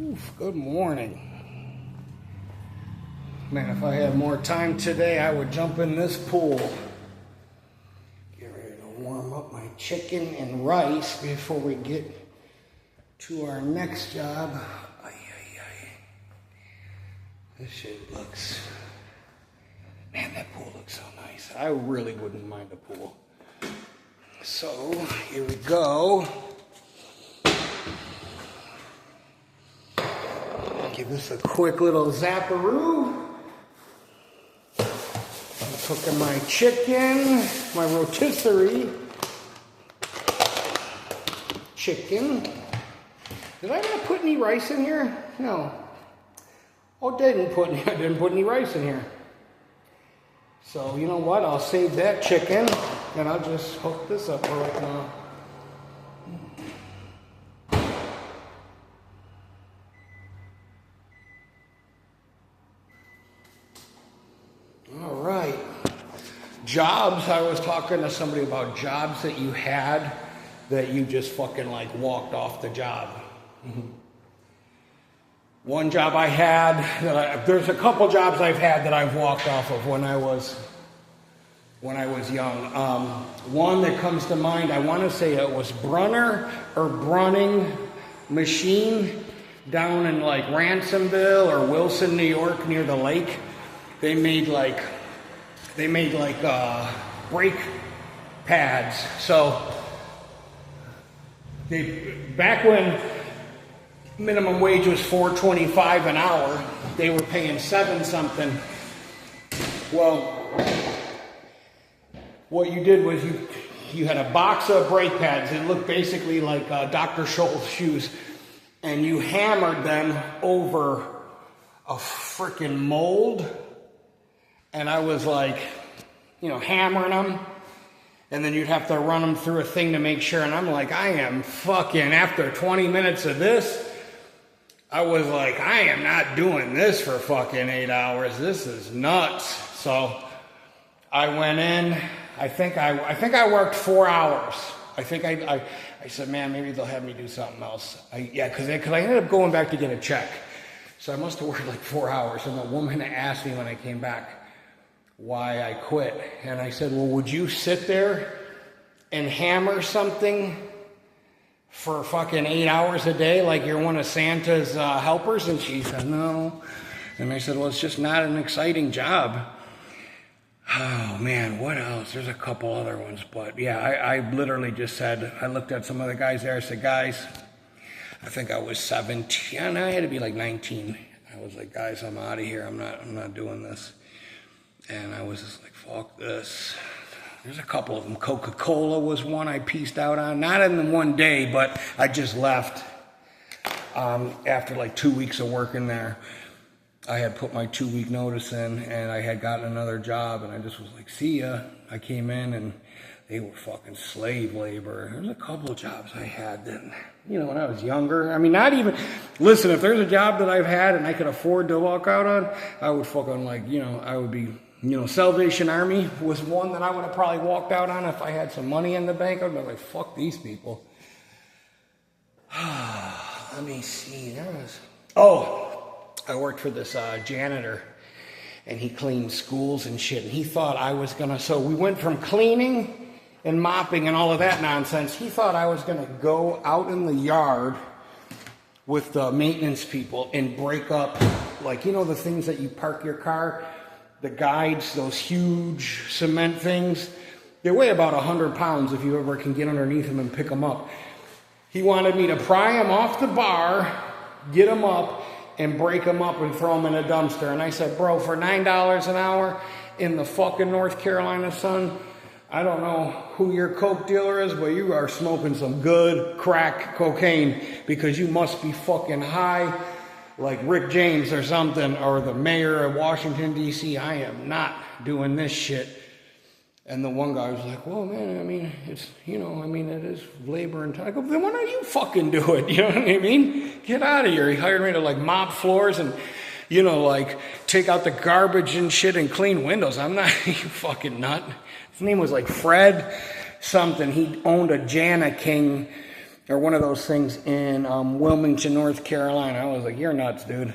Oof, good morning. Man, if I had more time today, I would jump in this pool. Get ready to warm up my chicken and rice before we get to our next job. Ay, ay, ay. This shit looks... Man, that pool looks so nice. I really wouldn't mind a pool. So, here we go. Give this a quick little zapperoo. I'm cooking my chicken, my rotisserie chicken. Did I not put any rice in here? No. Oh, I didn't put any rice in here. So, you know what? I'll save that chicken and I'll just hook this up right now. All right. Jobs. I was talking to somebody about jobs that you had that you just fucking like walked off the job. One job I had, there's a couple jobs I've had that I've walked off of when I was young. One that comes to mind, I want to say it was Brunner or Brunning Machine down in like Ransomville or Wilson, New York, near the lake. They made like brake pads. So back when minimum wage was $4.25 an hour, they were paying $7 something. Well, what you did was you had a box of brake pads. It looked basically like Dr. Scholl's shoes, and you hammered them over a freaking mold. And I was like, hammering them. And then you'd have to run them through a thing to make sure. And I'm like, I am fucking, after 20 minutes of this, I was like, I am not doing this for fucking 8 hours. This is nuts. So I went in. I think I worked 4 hours. I said, man, maybe they'll have me do something else. Because I ended up going back to get a check. So I must have worked like 4 hours. And the woman asked me when I came back why I quit. And I said, well, would you sit there and hammer something for fucking 8 hours a day like you're one of Santa's helpers? And she said, no. And I said, well, it's just not an exciting job. Oh, man, what else? There's a couple other ones. But, yeah, I literally just said, I looked at some of the guys there. I said, guys, I think I was 17. I had to be like 19. I was like, guys, I'm out of here. I'm not doing this. And I was just like, fuck this. There's a couple of them. Coca-Cola was one I pieced out on. Not in one day, but I just left after like 2 weeks of working there. I had put my 2-week notice in, and I had gotten another job, and I just was like, see ya. I came in, and they were fucking slave labor. There's a couple of jobs I had that, when I was younger. I mean, not even, listen, if there's a job that I've had and I could afford to walk out on, I would fucking I would be, Salvation Army was one that I would have probably walked out on if I had some money in the bank. I'd be like, fuck these people. Let me see, I worked for this janitor, and he cleaned schools and shit, and he thought I was so we went from cleaning and mopping and all of that nonsense. He thought I was gonna go out in the yard with the maintenance people and break up, the things that you park your car, the guides, those huge cement things. They weigh about 100 pounds if you ever can get underneath them and pick them up. He wanted me to pry them off the bar, get them up, and break them up and throw them in a dumpster. And I said, bro, for $9 an hour in the fucking North Carolina sun, I don't know who your coke dealer is, but you are smoking some good crack cocaine, because you must be fucking high like Rick James or something, or the mayor of Washington, D.C. I am not doing this shit. And the one guy was like, well, man, I mean, it's, it is labor and time. I go, then why don't you fucking do it? You know what I mean? Get out of here. He hired me to mop floors and, take out the garbage and shit and clean windows. I'm not, you fucking nut. His name was Fred something. He owned a Jana King or one of those things in Wilmington, North Carolina. I was like, you're nuts, dude.